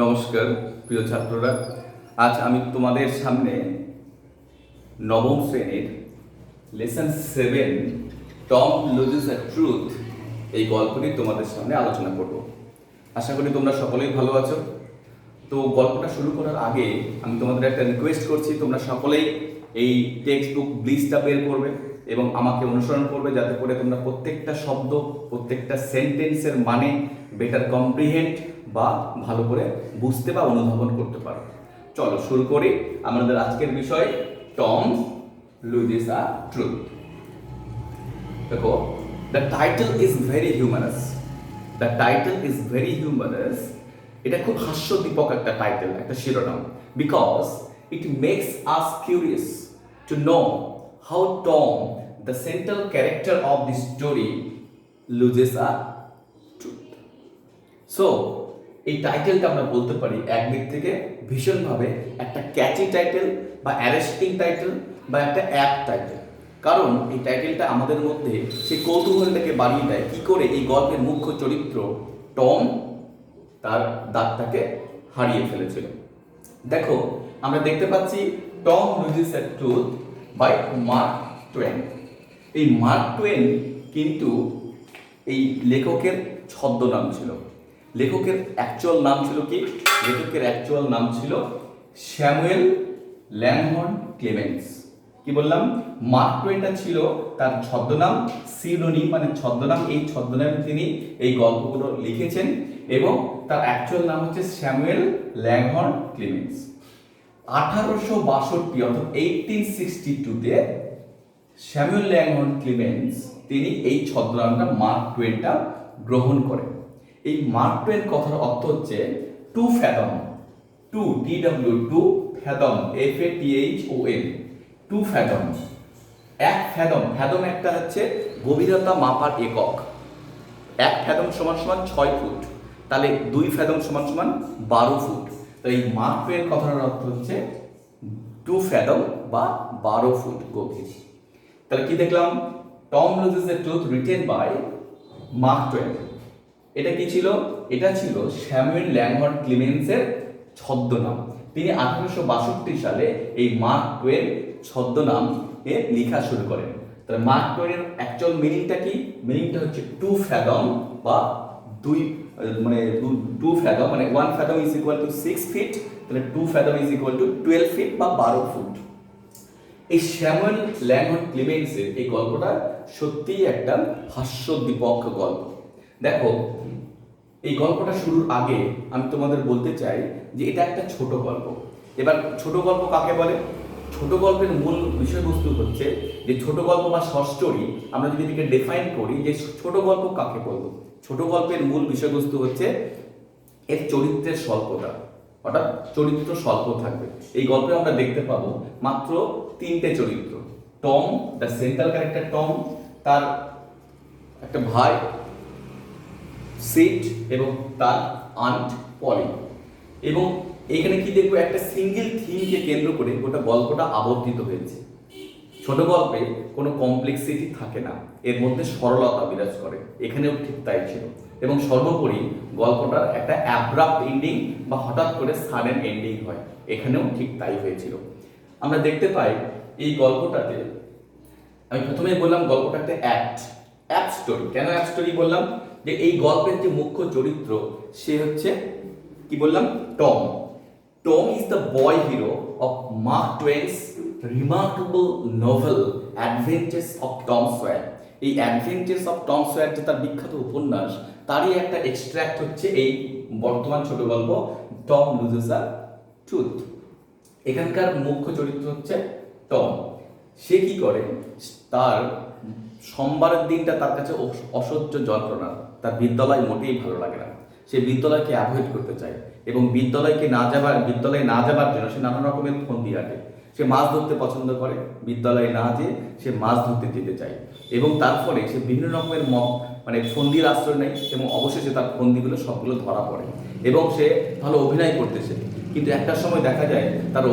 নমস্কার প্রিয় ছাত্ররা, আজ আমি তোমাদের সামনে নবম শ্রেণীর lesson 7 Tom loses a truth এই গল্পটি তোমাদের সামনে আলোচনা করব। আশা করি তোমরা সকলেই ভালো আছো। তো গল্পটা শুরু করার আগে আমি তোমাদের একটা রিকোয়েস্ট করছি, তোমরা সকলেই এই টেক্সট বুক ব্লিজটা বের করবে এবং আমাকে অনুসরণ করবে, যাতে করে তোমরা প্রত্যেকটা শব্দ, প্রত্যেকটা সেন্টেন্সের মানে বেটার কম্প্রিহেন্ড বা ভালো করে বুঝতে বা অনুধাবন করতে পারো। চলো শুরু করি আমাদের আজকের বিষয়, টম লুজেস আ ট্রুথ। দেখো, the title is very humorous. The title is very humorous. এটা খুব হাস্যদীপক একটা টাইটেল, একটা শিরোনাম, because it makes us curious to know how Tom, the central character of the story, loses a truth. So এই টাইটেলটা আমরা বলতে পারি একদিক থেকে ভীষণভাবে একটা ক্যাচি টাইটেল বা অ্যারেস্টিং টাইটেল বা একটা অ্যাপ টাইটেল, কারণ এই টাইটেলটা আমাদের মধ্যে সেই কৌতূহলটাকে বাড়িয়ে দেয় কি করে এই গল্পের মুখ্য চরিত্র টম তার দাঁতটাকে হারিয়ে ফেলেছিল। দেখো, আমরা দেখতে পাচ্ছি Tom loses a truth by Mark Twain. এই মার্ক টুয়েন কিন্তু এই লেখকের ছদ্মনাম ছিল। লেখকের অ্যাকচুয়াল নাম ছিল কি? লেখকের অ্যাকচুয়াল নাম ছিল স্যামুয়েল ল্যাংহর্ন ক্লেমেন্স। কি বললাম? মার্ক টুয়েনটা ছিল তার ছদ্মনাম, সিনোনিম মানে ছদ্মনাম। এই ছদ্মনামে তিনি এই গল্পগুলো লিখেছেন এবং তার অ্যাকচুয়াল নাম হচ্ছে স্যামুয়েল ল্যাংহর্ন ক্লেমেন্স। 1862 অর্থাৎ 1862-তে স্যামুয়েল ল্যাংহর্ন ক্লেমেন্স তিনি এই ছদ্মনামটা মার্ক টুয়েনটা গ্রহণ করেন। এই মার্ক টুয়েন কথার অর্থ হচ্ছে two fathom, two TW, two fathom, FATHOM, two fathom, এক ফ্যাদম। ফ্যাদম একটা হচ্ছে গভীরতা মাপার একক। এক ফ্যাদম সমান সমান 6 ফুট, তাহলে 2 ফ্যাদম সমান সমান 12 ফুট। তো এই মার্ক টুয়েন কথার অর্থ হচ্ছে টু ফ্যাদম বা 12 ফুট গভীর। তাহলে কি দেখলাম? Tom loses a truth written by Mark Twain. এটা কি ছিল? এটা ছিল স্যামুয়েল ল্যাংহর্ন ক্লেমেন্সের ছদ্মনাম। তিনি 1862 সালে এই মার্ক টুয়েন ছদ্মনাম এ লেখা শুরু করেন। তাহলে মার্ক টুয়েনের অ্যাকচুয়াল মিনিংটা কি? মিনিংটা হচ্ছে টু ফ্যাদম বা টু ফ্যাদম মানে 1 fathom is equal to 6 feet, তাহলে 2 fathom is equal to 12 feet বা 12 ফুট। এই স্যামুয়েল ল্যাংহর্ন ক্লেমেন্সের এই গল্পটা সত্যিই একটা হাস্যদীপক গল্প। দেখো, এই গল্পটা শুরুর আগে আমি তোমাদের বলতে চাই যে এটা একটা ছোট গল্প। এবার ছোট গল্প কাকে বলে? ছোট গল্পের মূল বিষয়বস্তু হচ্ছে যে ছোট গল্প বা শর্ট স্টোরি, আমরা যদি এটাকে ডিফাইন করি যে ছোট গল্প কাকে বলবো, ছোট গল্পের মূল বিষয়বস্তু হচ্ছে এর চরিত্রের স্বল্পতা, অর্থাৎ চরিত্র স্বল্প থাকবে। এই গল্পে আমরা দেখতে পাবো মাত্র 3টে চরিত্র। Tom, the central character Tom, তার একটা ভাই সিড এবং তার আন্ট পলি। এবং এখানে কি দেখবো? একটা সিঙ্গেল থিমকে কেন্দ্র করে গোটা গল্পটা আবর্তিত হয়েছে। ছোট গল্পে কোনো কমপ্লেক্সিটি থাকে না, এর মধ্যে সরলতা বিরাজ করে। এখানেও ঠিক তাই ছিল। এবং সর্বোপরি গল্পটার একটা অ্যাব্রাপ্ট এন্ডিং বা হঠাৎ করে সাডেন এন্ডিং হয়, এখানেও ঠিক তাই হয়েছিল। আমরা দেখতে পাই এই গল্পটাতে, আমি প্রথমেই বললাম গল্পটা একটা অ্যাপ স্টোরি। কেন অ্যাপ স্টোরি বললাম? যে এই গল্পের যে মুখ্য চরিত্র সে হচ্ছে কি বললাম? Tom. Tom is the boy hero of Mark Twain's remarkable novel adventures of Tom Sawyer. এই অ্যাডভেঞ্চার্স অফ টম সয়ার যে তার বিখ্যাত উপন্যাস, তারই একটা এক্সট্র্যাক্ট হচ্ছে এই বর্তমান ছোট গল্প টম লুজেস আ ট্রুথ। এখানকার মুখ্য চরিত্র হচ্ছে টম। সে কি করে? তার সোমবারের দিনটা তার কাছে অসহ্য যন্ত্রণা। তার বিদ্যালয় মোটেই ভালো লাগে না। সে বিদ্যালয়কে অ্যাভয়েড করতে চায় এবং বিদ্যালয়ে না যাবার জন্য সে নানা রকমের ফন্দি আঁটে। সে মাছ ধরতে পছন্দ করে, বিদ্যালয়ে না যেয়ে সে মাছ ধরতে যেতে চায় এবং তার ফলে সে বিভিন্ন রকমের ফন্দির আশ্রয় নেয় এবং অবশেষে তার ফন্দিগুলো সবগুলো ধরা পড়ে এবং সে ভালো অভিনয় করতে শেখে। কিন্তু একটা সময় দেখা যায় তার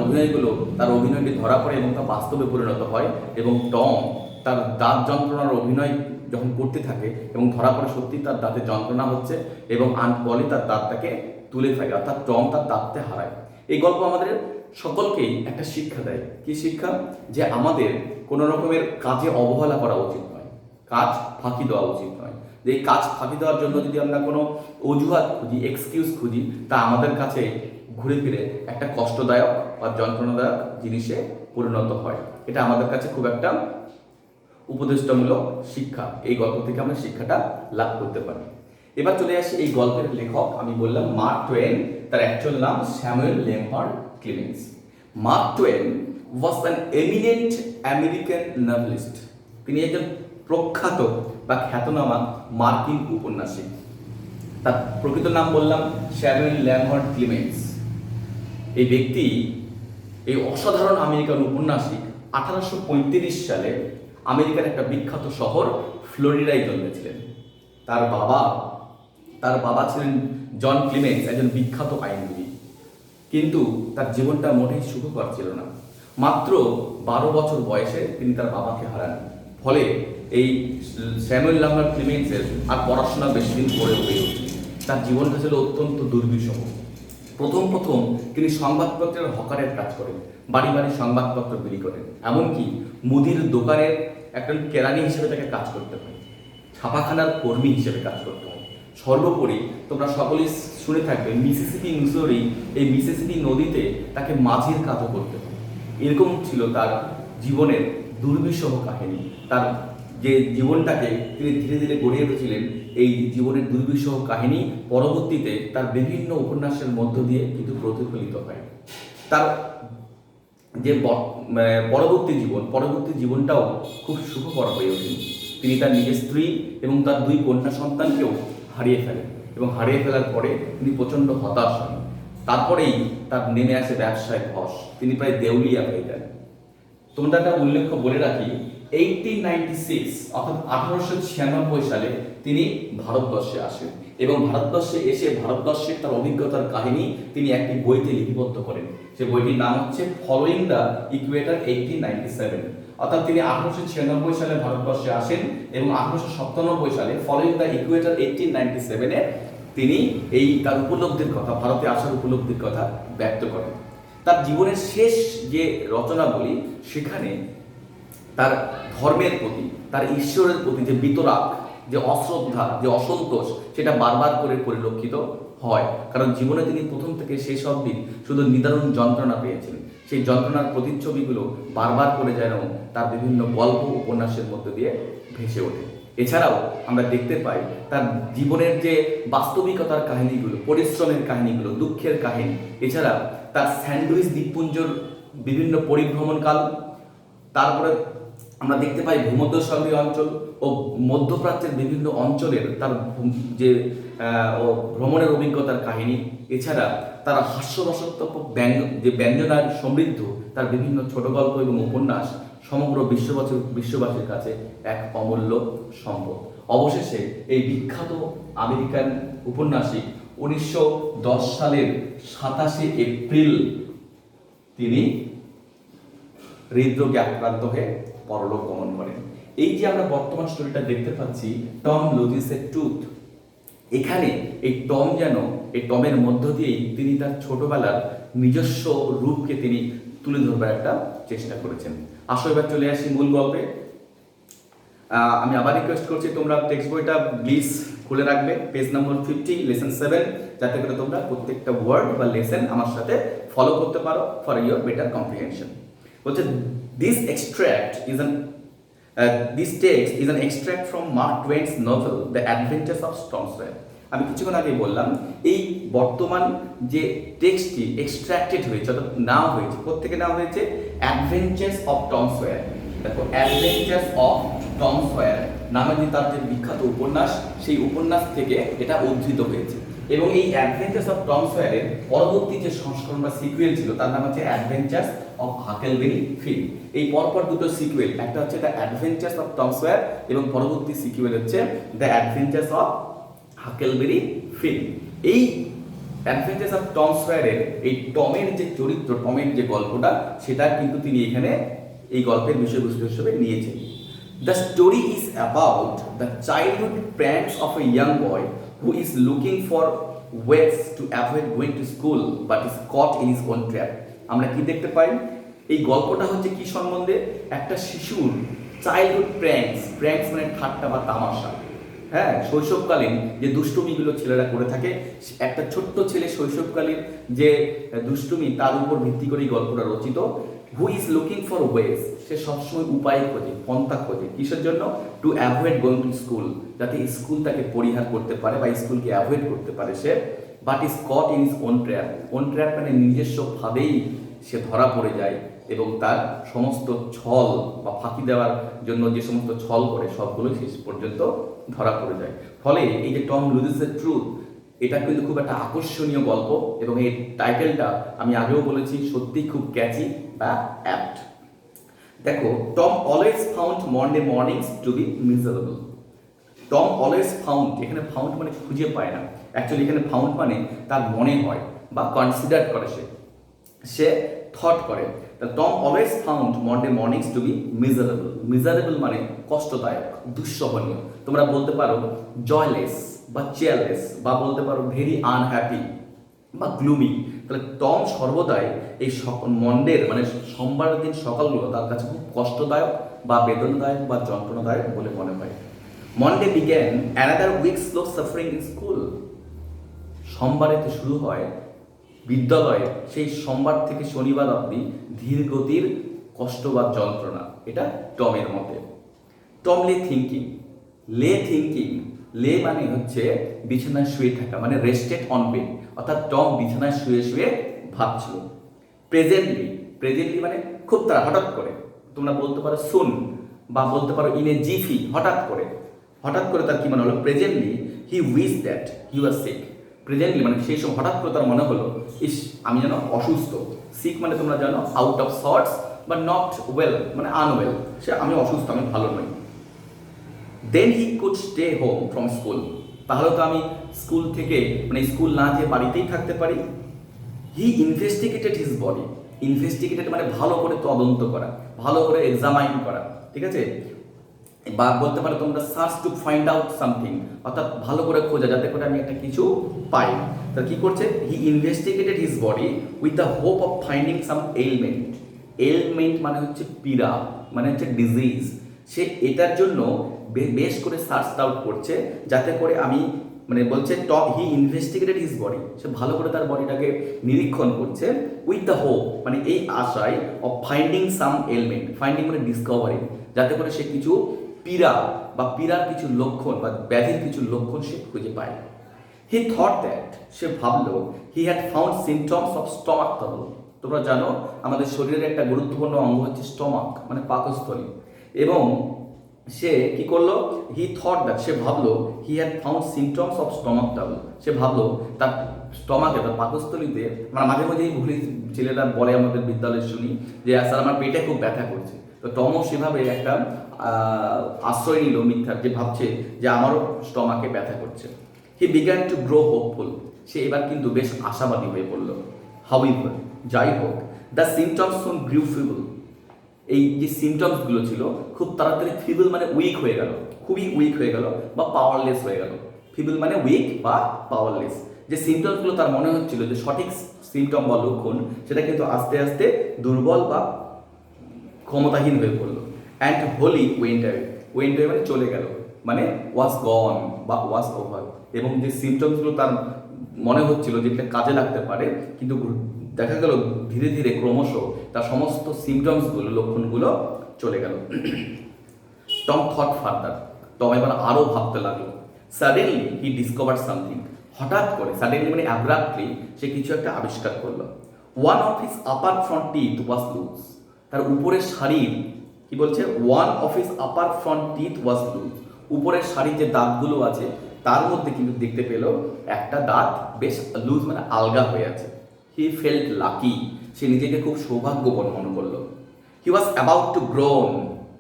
অভিনয়টি ধরা পড়ে এবং তা বাস্তবে পরিণত হয় এবং টম তার দাঁত যন্ত্রণার অভিনয় যখন করতে থাকে এবং ধরা পড়ে সত্যি তার দাঁতে যন্ত্রণা হচ্ছে এবং আন্ট পলি তার দাঁতটাকে তুলে ফেলে, অর্থাৎ টম তার দাঁতকে হারায়। এই গল্প আমাদের সকলকেই একটা শিক্ষা দেয়। কি শিক্ষা? যে আমাদের কোনো রকমের কাজে অবহেলা করা উচিত নয়, কাজ ফাঁকি দেওয়া উচিত নয়। যে এই কাজ ফাঁকি দেওয়ার জন্য যদি আমরা কোনো অজুহাত খুঁজি, এক্সকিউজ খুঁজি, তা আমাদের কাছে ঘুরে ফিরে একটা কষ্টদায়ক বা যন্ত্রণাদায়ক জিনিসে পরিণত হয়। এটা আমাদের কাছে খুব একটা উপদেষ্টামূলক শিক্ষা। এই গল্প থেকে আমরা শিক্ষাটা লাভ করতে পারি। এবার চলে আসি এই গল্পের লেখক, আমি বললাম মার্ক টোয়েন, তার অ্যাকচুয়াল নাম Samuel Langhorne Clemens. Mark Twain was an eminent American novelist. তিনি একজন প্রখ্যাত বা খ্যাতনামা মার্কিন উপন্যাসিক। তার প্রকৃত নাম বললাম স্যামুয়েল ল্যাম্পার্ড ক্লেমেন্স। এই ব্যক্তি, এই অসাধারণ আমেরিকান উপন্যাসিক 1835 সালে আমেরিকার একটা বিখ্যাত শহর ফ্লোরিডায় জন্মেছিলেন। তার বাবা ছিলেন জন ক্লেমেন্স, একজন বিখ্যাত আইনজীবী। কিন্তু তার জীবনটা মোটেই সুখকর ছিল না। মাত্র 12 বছর বয়সে তিনি তার বাবাকে হারান। ফলে এই স্যামুয়েল ল্যাম্পার্ড ক্লেমেন্সের আর পড়াশোনা বেশি দিন করে হয়ে ওঠেনি। তার জীবনটা ছিল অত্যন্ত দুর্বিষহ। প্রথম তিনি সংবাদপত্রের হকারের কাজ করেন, বাড়ি বাড়ি সংবাদপত্র বিলি করেন। এমনকি মুদির দোকানের একজন কেরানি হিসেবে তাকে কাজ করতে হয়, ছাপাখানার কর্মী হিসেবে কাজ করতে হয়। সর্বোপরি তোমরা সকলেই শুনে থাকবে মিসিসিপি মিসৌরি, এই মিসিসিপি নদীতে তাকে মাঝির কাজও করতে হয়। এরকম ছিল তার জীবনের দুর্বিষহ কাহিনী। তার যে জীবনটাকে তিনি ধীরে ধীরে গড়ে উঠেছিলেন, এই জীবনের দুর্বিষহ কাহিনী পরবর্তীতে তার বিভিন্ন উপন্যাসের মধ্য দিয়ে কিন্তু প্রতিফলিত হয়। তার যে পরবর্তী জীবনটাও খুব সুখকর হয়ে ওঠেনি। তিনি তার নিজের স্ত্রী এবং তার 2 কন্যা সন্তানকেও হারিয়ে ফেলেন, এবং হারিয়ে ফেলার পরে তিনি প্রচণ্ড হতাশ হন। তারপরেই তার নেমে আসে ব্যবসায় ধস, তিনি প্রায় দেউলিয়া হয়ে যান। তোমরা একটা উল্লেখ্য বলে রাখি, 1896 অর্থাৎ 1896 সালে তিনি ভারতবর্ষে আসেন, এবং ভারতবর্ষে এসে ভারতবর্ষের তার অভিজ্ঞতার কাহিনী তিনি একটি বইতে লিপিবদ্ধ করেন। সে বইটির নাম হচ্ছে ফলোইং দ্য ইকুয়েটর 1897। অর্থাৎ তিনি 1896 সালে ভারতবর্ষে আসেন এবং 1897 সালে ফলোইং দ্য ইকুয়েটর 1897-এ তিনি এই তার উপলব্ধির কথা, ভারতে আসার উপলব্ধির কথা ব্যক্ত করেন। তার জীবনের শেষ যে রচনাবলী, সেখানে তার ধর্মের প্রতি, তার ঈশ্বরের প্রতি যে বিতরাগ, যে অশ্রদ্ধা, যে অসন্তোষ, সেটা বারবার করে পরিলক্ষিত হয়। কারণ জীবনে তিনি প্রথম থেকে শেষ অবধি শুধু নিদারুণ যন্ত্রণা পেয়েছেন। সেই যন্ত্রণার প্রতিচ্ছবিগুলো বারবার করে যেন তার বিভিন্ন গল্প উপন্যাসের মধ্যে দিয়ে ভেসে ওঠে। এছাড়াও আমরা দেখতে পাই তার জীবনের যে বাস্তবিকতার কাহিনীগুলো, পরিশ্রমের কাহিনীগুলো, দুঃখের কাহিনী, এছাড়া তার স্যান্ডউইচ দ্বীপপুঞ্জর বিভিন্ন পরিভ্রমণকাল, তারপরে আমরা দেখতে পাই ভূমধ্যসাগরীয় অঞ্চল ও মধ্যপ্রাচ্যের বিভিন্ন অঞ্চলের তার যে ভ্রমণের অভিজ্ঞতার কাহিনী। এছাড়া তার হাস্যরসাত্মক ব্যঞ্জনার সমৃদ্ধ তার বিভিন্ন ছোট গল্প এবং উপন্যাস সমগ্র বিশ্ববাসীর কাছে এক অমূল্য সম্পদ। অবশেষে এই বিখ্যাত আমেরিকান উপন্যাসিক 1910 সালের 27 এপ্রিল তিনি হৃদরোগে আক্রান্ত হয়ে পরলোক গমন করেন। এই যে আমরা বর্তমান স্টোরিটা দেখতে পাচ্ছি, টম লুজিস এ টুথ, এখানে এই টম যেন এই টমের মধ্য দিয়েই তিনি তার ছোটবেলার নিজস্ব রূপকে তিনি তুলে ধরবার একটা চেষ্টা করেছেন। আসো এবার চলে আসি মূল গল্পে। আমি আবার রিকোয়েস্ট করছি তোমরা টেক্সট বইটা প্লিজ খুলে রাখবে, পেজ নম্বর 50, লেসন 7, যাতে করে তোমরা প্রত্যেকটা ওয়ার্ড বা লেসন আমার সাথে ফলো করতে পারো ফর ইয়োর বেটার কম্প্রিহেনশন। বলছে this text is an extract from Mark Twain's novel The Adventures of Tom Sawyer. আমি কিছুক্ষণ আগে বললাম এই বর্তমান যে টেক্সটটি এক্সট্রাক্টেড হয়েছে, অর্থাৎ নাম হয়েছে, কোত্থেকে নাম হয়েছে? Adventures of Tom swear. দেখো, অ্যাডভেঞ্চার্স অফ টম সয়ার নামে যে তার যে বিখ্যাত উপন্যাস, সেই উপন্যাস থেকে এটা উদ্ধৃত হয়েছে। এবং এই অ্যাডভেঞ্চার্স অফ টম সয়ারের পরবর্তী যে সংস্করণ বা সিকুয়েল ছিল, তার নাম হচ্ছে অ্যাডভেঞ্চার্স অফ হাকেলবেরি ফিন। এই পরপর দুটো সিকুয়েল, একটা হচ্ছে the adventures of Tom swear এবং পরবর্তী সিকুয়েল হচ্ছে দ্য অ্যাডভেঞ্চার্স অফ হাকেলবেরি ফিন। এই অ্যাডভেঞ্চার্স অফ টম সয়ারের এই টমের যে চরিত্র, টমের যে গল্পটা, সেটা কিন্তু তিনি এখানে এই গল্পের বিষয়বস্তু হিসেবে নিয়েছেন। The story is about the childhood pranks of a young boy who is looking for ways to avoid going to school but is caught in his own trap. আমরা কি দেখতে পাই, এই গল্পটা হচ্ছে কি সম্বন্ধে, একটা শিশুর চাইল্ডহুড প্র্যাঙ্কস মানে ঠাট্টা বা তামাশা, হ্যাঁ, শৈশবকালীন যে দুষ্টুমিগুলো ছেলেরা করে থাকে, একটা ছোট্ট ছেলে শৈশবকালীন যে দুষ্টুমি তার উপর ভিত্তি করে এই গল্পটা রচিত। Who is looking for ways, সে সবসময় উপায় খোঁজে, পন্থা খোঁজে, কিসের জন্য? To avoid going to school, যাতে স্কুল তাকে পরিহার করতে পারে বা স্কুলকে অ্যাভয়েড করতে পারে সে। But is caught in his own trap, own trap মানে নিজস্বভাবেই সে ধরা পড়ে যায় এবং তার সমস্ত ছল বা ফাঁকি দেওয়ার জন্য যে সমস্ত ছল করে সবগুলোই শেষ পর্যন্ত ধরা পড়ে যায়। ফলে এই যে টম লুজেস দ্য ট্রুথ, এটা কিন্তু খুব একটা আকর্ষণীয় গল্প এবং এই টাইটেলটা আমি আগেও বলেছি সত্যিই খুব ক্যাচি বা অ্যাপ্ট। দেখো, Tom always found Monday mornings to be miserable. Tom always found, এখানে ফাউন্ড মানে খুঁজে পায় না, অ্যাকচুয়ালি এখানে ফাউন্ড মানে তার মনে হয় বা কনসিডার করে, সে থট করে। Tom always found Monday mornings to be miserable. Miserable মানে কষ্টদায়ক, দুঃসহনীয়। তোমরা বলতে পারো জয়লেস বা চেয়ারলেস, বা বলতে পারো ভেরি আনহ্যাপি বা গ্লুমি। তাহলে টম সর্বদাই এই মন্ডের মানে সোমবারের দিন সকালগুলো তার কাছে খুব কষ্টদায়ক বা বেদনাদায়ক বা যন্ত্রণাদায়ক বলে মনে হয়। Monday began another week slow suffering in school. সোমবারে তো শুরু হয় বিদ্যালয়ে সেই সোমবার থেকে শনিবার অবধি ধীর গতির কষ্ট বা যন্ত্রণা, এটা টমের মতে। টম লে থিঙ্কিং, লে মানে হচ্ছে বিছানায় শুয়ে থাকা, মানে রেস্টেড অন বেড, অর্থাৎ টম বিছানায় শুয়ে শুয়ে ভাবছিল। প্রেজেন্টলি মানে খুব তারা হঠাৎ করে, তোমরা বলতে পারো সুন বা বলতে পারো ইন এ জিফি, হঠাৎ করে তার কি মনে হলো? Presently he wish that he was sick. Presently মানে সেই সময় হঠাৎ করে তার মনে হলো, ইস আমি যেন অসুস্থ। সিক মানে তোমরা জানো আউট অফ সর্টস বা নট ওয়েল মানে আনওয়েল, সে আমি অসুস্থ, আমি ভালো নই। Then he could stay home from school, তাহলে তো আমি স্কুল থেকে মানে স্কুল না যেয়ে বাড়িতেই থাকতে পারি। হি ইনভেস্টিগেটেড হিজ বডি, ইনভেস্টিগেটেড মানে ভালো করে তদন্ত করা, ভালো করে এক্সামাইন করা, ঠিক আছে? বা বলতে পারো তোমরা search to find out something, অর্থাৎ ভালো করে খোঁজা যাতে করে আমি একটা কিছু পাই। তা কি করছে? He investigated his body with the hope of finding some ailment মানে হচ্ছে পীড়া, মানে হচ্ছে ডিজিজ। সে এটার জন্য বেশ করে সার্চ আউট করছে যাতে করে আমি মানে বলছে হি ইনভেস্টিগেটেড হিজ বডি, সে ভালো করে তার বডিটাকে নিরীক্ষণ করছে উইথ দ্য হোপ মানে এই আশায় of finding some element, finding মানে ডিসকভারি, যাতে করে সে কিছু পীড়া বা পীড়ার কিছু লক্ষণ বা ব্যাধির কিছু লক্ষণ সে খুঁজে পায়। হি থট দ্যাট, সে ভাবলো, he had found symptoms of stomach trouble. তোমরা জানো আমাদের শরীরের একটা গুরুত্বপূর্ণ অঙ্গ হচ্ছে স্টমাক মানে পাকস্থলী, এবং সে কি করলো? হি থট দ্যাট, সে ভাবলো, he had found symptoms of stomach trouble, সে ভাবলো তার স্টমাকে তার পাকস্থলীতে, মানে মাঝে মাঝেই ভুলি ছেলেরা বলে আমাদের বিদ্যালয়ে শুনি যে স্যার আমার পেটে খুব ব্যথা করছে। তো টমও সেভাবে একটা আশ্রয় নিল মিথ্যার, যে ভাবছে যে আমারও স্টমাকে ব্যথা করছে। He began to grow hopeful, সে এবার কিন্তু বেশ আশাবাদী হয়ে পড়ল। হাউএভার, যাই হোক, the symptoms soon grew feeble, এই যে সিমটমসগুলো ছিল খুব তাড়াতাড়ি ফিবল মানে উইক হয়ে গেল, খুবই উইক হয়ে গেল বা পাওয়ারলেস হয়ে গেল। ফিবল মানে উইক বা পাওয়ারলেস। যে সিমটমসগুলো তার মনে হচ্ছিল যে সঠিক সিমটম বা লক্ষণ, সেটা কিন্তু আস্তে আস্তে দুর্বল বা ক্ষমতাহীন হয়ে পড়লো। অ্যান্ড হোলি ওয়েন্ট অ্যাওয়ে মানে চলে গেল, মানে ওয়াজ গন বা ওয়াজ ওভার। এবং যে সিমটমসগুলো তার মনে হচ্ছিল যে এটা কাজে লাগতে পারে, কিন্তু দেখা গেল ধীরে ধীরে ক্রমশ তার সমস্ত সিমটমসগুলো লক্ষণগুলো চলে গেল। টম থট ফার্দার, টম এবার আরও ভাবতে লাগলো। সাডেনলি হি ডিসকভার্ড সামথিং, হঠাৎ করে, সাডেনলি মানে অ্যাব্রাপ্টলি, সে কিছু একটা আবিষ্কার করলো। One of his upper front teeth was loose, তার উপরের শাড়ির কি বলছে? One of his upper front teeth was loose, উপরের শাড়ির যে দাঁতগুলো আছে তার মধ্যে কিন্তু দেখতে পেল একটা দাঁত বেশ লুজ মানে আলগা হয়ে আছে। হি ফেল্ট লাকি, সে নিজেকে খুব সৌভাগ্যবান মনে করলো। হি ওয়াজ অ্যাবাউট টু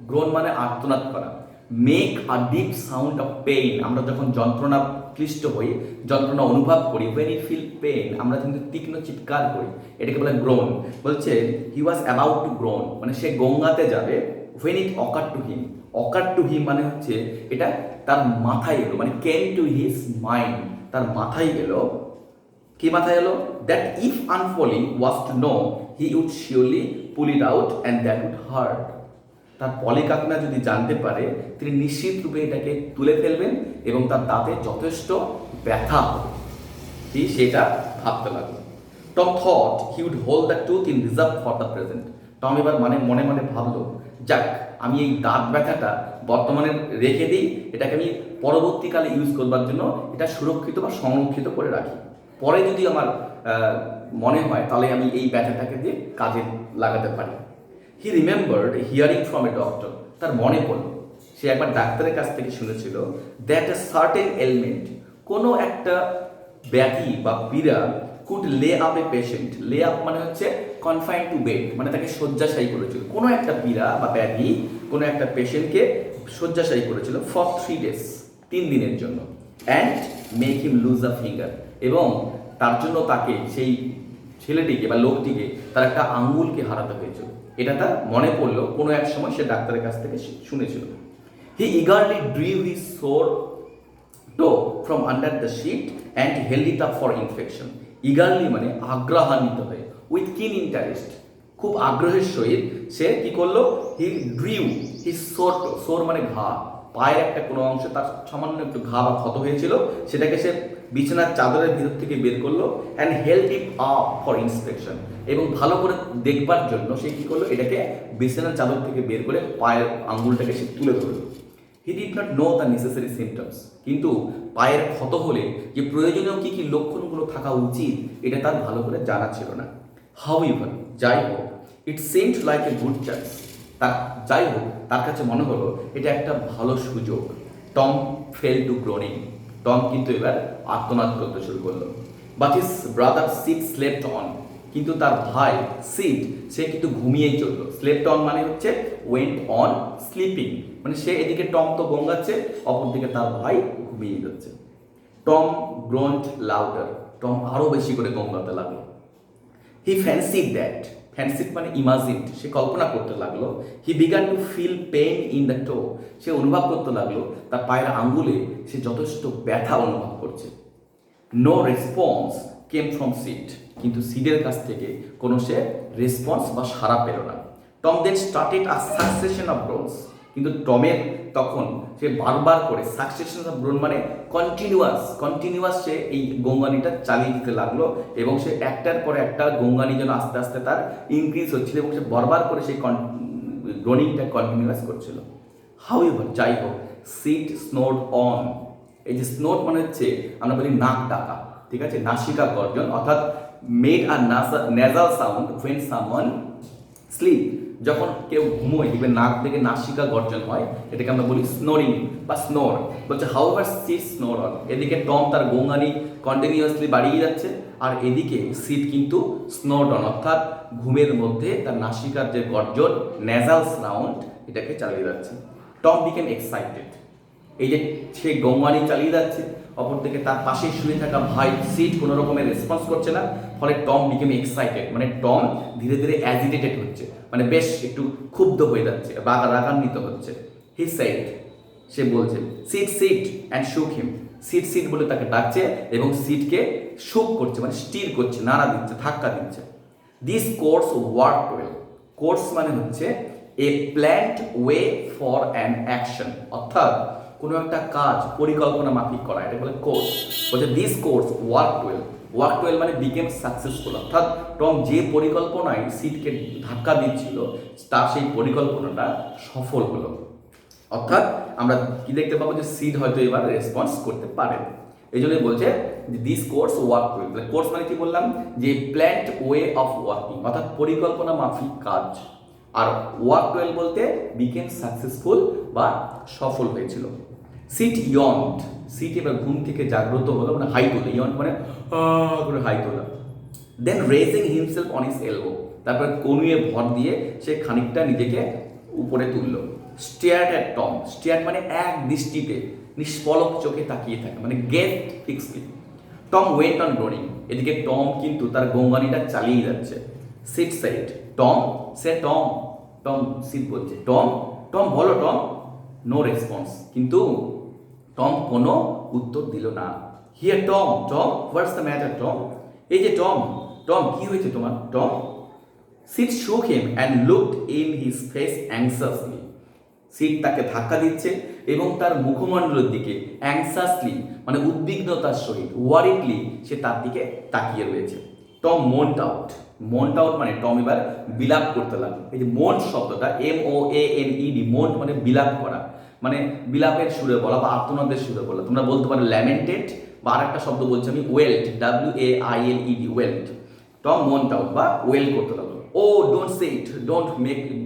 গ্রোন মানে আর্তনাদ করা। Make a deep sound of pain, আমরা যখন যন্ত্রণা ক্লিষ্ট হই, যন্ত্রণা অনুভব করি, ওয়েন ইউ ফিল পেইন, আমরা কিন্তু তীক্ষ্ণ চিৎকার করি, এটাকে বলে গ্রোন। বলছে he was about to groan মানে সে গঙ্গাতে যাবে। When it occur to him, occur to him মানে হচ্ছে এটা তার মাথায় এলো, মানে কেম টু হিজ মাইন্ড, তার মাথায় এলো। কি মাথায় এলো? দ্যাট ইফ আনফলিং was to know he would surely pull it out and that would hurt. তার পলিকাকনা যদি জানতে পারে তিনি নিশ্চিত রূপে এটাকে তুলে ফেলবেন এবং তার দাঁতে যথেষ্ট ব্যথা হবে। কি সেটা ভাবতে লাগলো। Tom thought he would hold the tooth in reserve for the present. Tom এবার মনে মনে ভাবলো, যাক আমি এই দাঁত ব্যথাটা বর্তমানে রেখে দিই, এটাকে আমি পরবর্তীকালে ইউজ করবার জন্য এটা সুরক্ষিত বা সংরক্ষিত করে রাখি, পরে যদি আমার মনে হয় তাহলে আমি এই ব্যথাটাকে দিয়ে কাজে লাগাতে পারি। হি remembered hearing from a doctor. তার মনে পড়ল সে একবার ডাক্তারের কাছ থেকে শুনেছিল দ্যাট এ সার্টেন এলিমেন্ট, কোনো একটা ব্যাধি বা পীড়া কুড লে আপ এ পেশেন্ট। লে আপ মানে হচ্ছে কনফাইন টু বেড, মানে তাকে শয্যাশায়ী করেছিল। কোনো একটা পীড়া বা ব্যাধি কোনো একটা পেশেন্টকে শয্যাশায়ী করেছিল ফর 3 days, 3 দিনের জন্য। And make him lose a finger, এবং তার জন্য তাকে সেই ছেলেটিকে বা লোকটিকে তার একটা আঙ্গুলকে হারাতে হয়েছিল। এটা তার মনে পড়লো কোনো এক সময় সে ডাক্তারের কাছ থেকে শুনেছিল। He eagerly drew his sore toe from under the sheet and held it up for infection. Eagerly মানে আগ্রহান্বিত হয়ে, উইথ কিন ইন্টারেস্ট, খুব আগ্রহের সহিত সে কি করলো? হি ড্রিউ হিজ সোর টো, সোর মানে ঘা, পায়ের একটা কোনো অংশে তার সামান্য একটু ঘা বা ক্ষত হয়েছিল, সেটাকে সে বিছানার চাদরের ভিতর থেকে বের করলো। And held it up for inspection, এবং ভালো করে দেখবার জন্য সে কি করলো? এটাকে বিছানার চাদর থেকে বের করে পায়ের আঙ্গুলটাকে সে তুলে ধরলো। He did not know the necessary symptoms, কিন্তু পায়ের ক্ষত হলে যে প্রয়োজনীয় কী কী লক্ষণগুলো থাকা উচিত এটা তার ভালো করে জানা ছিল না। হাউএভার, যাই হোক, ইট seemed like a good chance, যাই হোক তার কাছে মনে হলো এটা একটা ভালো সুযোগ। Tom fail to Groening, Tom কিন্তু এবার আর্তনাদ করতে শুরু করলো। But his brother seed slept on, কিন্তু তার ভাই সিড সে কিন্তু ঘুমিয়েই চললো। স্লেপ্ট অন মানে হচ্ছে ওয়েন্ট অন স্লিপিং, মানে সে এদিকে টম তো গঙ্গাচ্ছে, অপরদিকে তার ভাই ঘুমিয়ে যাচ্ছে। টম গ্রোন্ড লাউডার, টম আরো বেশি করে গঙ্গাতে লাগলো। হি ফ্যান্সিড দ্যাট, ফ্যান্সিড মানে ইমাজিনড, সে কল্পনা করতে লাগলো। He began to feel pain in the toe, সে অনুভব করতে লাগলো তার পায়ের আঙ্গুলে সে যথেষ্ট ব্যথা অনুভব করছে। No response came from Sid, কিন্তু সিডের কাছ থেকে কোনো সে রেসপন্স বা সাড়া পেল না। Tom then started a succession of groans, কিন্তু টমের তখন সে বারবার করে সাকসেশন অফ গ্রোন মানে কন্টিনিউয়াস সে এই গঙ্গানিটা চালিয়ে দিতে লাগলো, এবং সে একটার পর একটা গঙ্গানি যেন আস্তে আস্তে তার ইনক্রিজ হচ্ছিল, এবং সে বারবার করে সেই গ্রোনিংটা কন্টিনিউয়াস করছিল। হাউএভার, যাই হোক, সিড স্নোড অন। এই যে স্নোড মানে হচ্ছে আমরা বলি নাক ডাকা, ঠিক আছে, নাসিকা গর্জন, অর্থাৎ made a nasal sound when someone sleep, যখন কেউ ঘুমোয় দেখবে নাক থেকে নাসিকা গর্জন হয়, এটাকে আমরা বলি স্নোরিং বা স্নোর। বলছে হাউএভার সিড স্নোর অন, এদিকে টম তার গঙ্গানি কন্টিনিউয়াসলি বাড়িয়ে যাচ্ছে, আর এদিকে সিড কিন্তু স্নোর অন, অর্থাৎ ঘুমের মধ্যে তার নাসিকার যে গর্জন নেজাল সাউন্ড এটাকে চালিয়ে যাচ্ছে। টম বিকেম এক্সাইটেড, এই যে সে গঙ্গানি চালিয়ে যাচ্ছে, অপরদিকে তার পাশে শুয়ে থাকা ভাই সিড কোনো রকমের রেসপন্স করছে না, ফলে টম বিকেম এক্সাইটেড, মানে টম ধীরে ধীরে অ্যাজিটেটেড হচ্ছে, মানে বেশ একটু ক্ষুব্ধ হয়ে যাচ্ছে, রাগান্বিত হচ্ছে। হি সেড, সে বলছে সিট সিট অ্যান্ড শুক হিম, সিট সিট বলে তাকে ডাকছে এবং সিটকে শুক করছে, মানে স্টির করছে, নাড়া দিচ্ছে, ধাক্কা দিচ্ছে। This course work well, course মানে হচ্ছে এ planned way for an action, অর্থাৎ কোনো একটা কাজ পরিকল্পনা মাফিক করা, এটা বলে কোর্স। বলছে দিস কোর্স ওয়ার্ক ওয়েল মানে বিকেম সাকসেসফুল, অর্থাৎ টম যে পরিকল্পনায় সিটকে ধাক্কা দিচ্ছিল তার সেই পরিকল্পনাটা সফল হলো। অর্থাৎ আমরা কি দেখতে পাবো যে সিড হয়তো এবার রেসপন্স করতে পারে। এই জন্যই বলছে this course work well, course মানে কি বললাম, যে প্ল্যান্ড ওয়ে অফ ওয়ার্কিং, অর্থাৎ পরিকল্পনা মাফিক কাজ। আর ওয়ার্ক ওয়েল বলতে বিকেম সাকসেসফুল বা সফল হয়েছিল। সিট ইয়ন্ড, সিট এবার ঘুম থেকে জাগ্রত হলো, মানে হাই তোলা, ইয়ন্ড মানে করে হাই তোলা। Then raising himself on his elbow, তারপর কনুয়ে ভর দিয়ে সে খানিকটা নিজেকে উপরে তুললো। স্টেয়ার্ড অ্যাট টম, স্টেয়ার্ড মানে এক দৃষ্টিতে নিষ্পলক চোখে তাকিয়ে থাকে, মানে gazed fixedly. Tom went on groaning, এদিকে টম কিন্তু তার গঙ্গানিটা চালিয়ে যাচ্ছে। Sid said, Tom say Tom, Tom Sid বলছে টম, টম বলো টম, নো রেসপন্স। কিন্তু টম কোনো উত্তর দিল না। Here Tom, Tom what's the matter Tom? এই যে টম, টম কি হয়েছে তোমার Tom? Sid shook him and looked in his face anxiously. Sid তাকে ধাক্কা দিচ্ছে এবং তার মুখমণ্ডলের দিকে অ্যাংসাসলি মানে উদ্বিগ্নতার সহিত, ওয়ারিডলি সে তার দিকে তাকিয়ে রয়েছে। টম মোন্ট আউট, মোন্ট আউট মানে টম এবার বিলাপ করতে লাগলো। এই যে মোন্ট শব্দটা MOANED, মোন্ট মানে বিলাপ করা, মানে বিলাপের সুরে বলা বা আর্তনাদের সুরে বলা। তোমরা বলতে পারো ল্যামেন্টেড, বা আর একটা শব্দ বলছি আমি wailed, WAILED, wailed. Tom moaned out বা ওয়েল করতে লাগলো। Oh don't say it,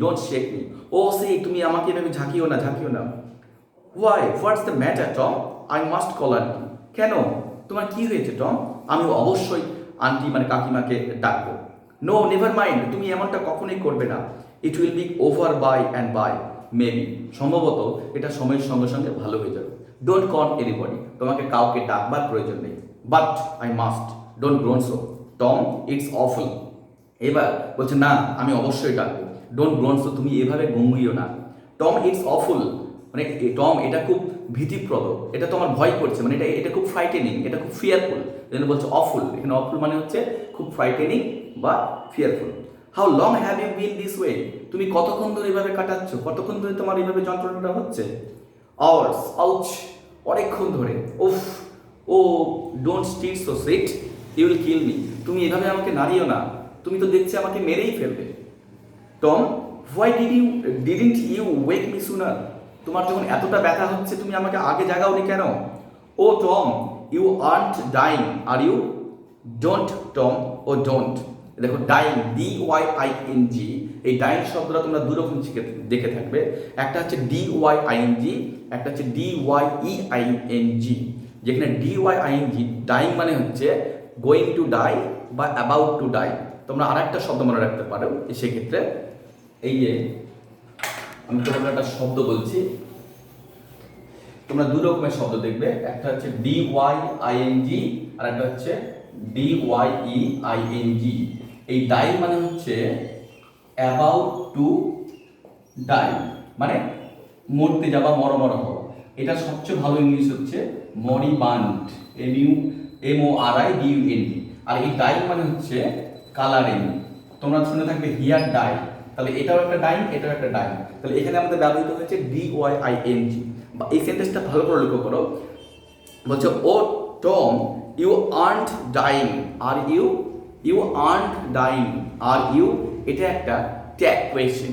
don't shake me. ও সে তুমি আমাকে এভাবে ঝাঁকিও না, ঝাঁকিও না। Why, what's the matter Tom? I must call auntie. কেন, তোমার কি হয়েছে টম? আমি অবশ্যই আন্টি মানে কাকিমাকে ডাকবো। নো নেভার মাইন্ড, তুমি এমনটা কখনোই করবে না। It will be over by and by, maybe, সম্ভবত এটা সময়ের সঙ্গে সঙ্গে ভালো হয়ে যাবে। ডোন্ট কল এনিবডি, তোমাকে কাউকে ডাকবার প্রয়োজন নেই। But I must, don't grown so Tom, it's awful. এবার বলছে না আমি অবশ্যই ডাকবো। ডোন্ট গ্রোন সো, তুমি এভাবে গঙ্গিও না। টম ইটস অফুল, মানে টম এটা খুব ভীতিপ্রদ, এটা তোমার ভয় করছে, মানে এটা এটা খুব ফ্রাইটেনিং, এটা খুব ফিয়ারফুল। যেন বলছে অফুল, এখানে অফুল মানে হচ্ছে খুব ফ্রাইটেনিং বা fearful. How long have you been this way, তুমি কতক্ষণ ধরে এভাবে কাটাচ্ছ, কতক্ষণ ধরে তোমার এইভাবে যন্ত্রণাটা হচ্ছে? আওয়ার্স, আউচ, অনেকক্ষণ ধরে। উফ, oh don't stir so Sid, you will kill me, তুমি এভাবে আমাকে নাড়িও না, তুমি তো দেখছি আমাকে মেরেই ফেলবে। Tom, why didn't you wake me sooner, তোমার যখন এতটা ব্যথা হচ্ছে তুমি আমাকে আগে জাগাওনি কেন? ও Tom, you aren't dying are you? Don't Tom, O don't. দেখো ডাইং, DYING, এই ডাইং শব্দটা তোমরা দুরকম দেখে থাকবে। একটা হচ্ছে DYING, একটা হচ্ছে DYEING। যেখানে DYING ডাইং মানে হচ্ছে গোয়িং টু ডাই বা অ্যাবাউট টু ডাই। তোমরা আর একটা শব্দ মনে রাখতে পারো সেক্ষেত্রে। এই যে আমি তোমাদের একটা শব্দ বলছি, তোমরা দু রকমের শব্দ দেখবে, একটা হচ্ছে DYING আর একটা হচ্ছে DYEING। এই ডাই মানে হচ্ছে অ্যাবাউট টু ডাই, মানে মরতে যাওয়া, মরমর হওয়া। এটা সবচেয়ে ভালো ইংলিশ হচ্ছে মরিবান্ড, MORIBUND। আর এই ডাই মানে হচ্ছে কালারিং। তোমরা শুনে থাকবে হিয়ার ডাই, তাহলে এটাও একটা ডাইং, এটাও একটা ডাইং। তাহলে এখানে আমাদের ব্যবহৃত হয়েছে DYING। বা এই সেন্টেন্সটা ভালো করে লক্ষ্য করো, বলছে oh Tom, you aren't dying are you? You aren't dying are you, এটা একটা ট্যাগ কোয়েশ্চেন।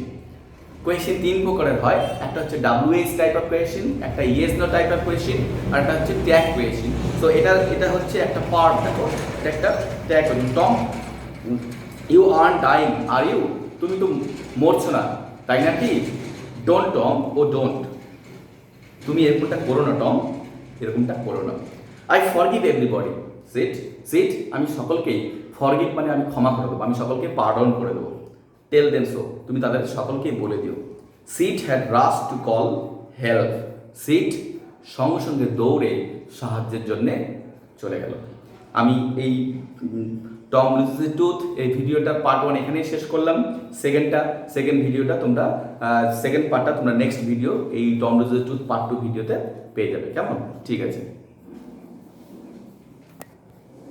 কোয়েশ্চেন তিন প্রকারের হয়, একটা হচ্ছে WH টাইপ অফ কোয়েশ্চেন, একটা yes no type of question, আর একটা হচ্ছে ট্যাগ কোয়েশ্চেন। তো এটা হচ্ছে একটা পার্ট, দেখো এটা একটা tag question. Tom, you aren't dying are you, তুমি তো মরছো না তাই নাকি? ডোন্ট টম, ও ডোন্ট, তুমি এরকমটা করো না টম, এরকমটা করো না। আই ফরগিভ এভরিবডি, সিট, আমি সকলকেই, ফরগিভ মানে আমি ক্ষমা করে দেবো, আমি সকলকে পার্ডন করে দেবো। টেল দেম সো, তুমি তাদের সকলকেই বলে দিও। Sid had rush to call help, Sid সঙ্গে সঙ্গে দৌড়ে সাহায্যের জন্যে চলে গেল। আমি এই টম লুজেস টুথ এই ভিডিওটা পার্ট 1 এখানেই শেষ করলাম। সেকেন্ড ভিডিওটা তোমরা সেকেন্ড পার্টটা তোমরা নেক্সট ভিডিও এই টম লুজেস টুথ পার্ট 2 ভিডিওতে পেয়ে যাবে। কেমন? ঠিক আছে।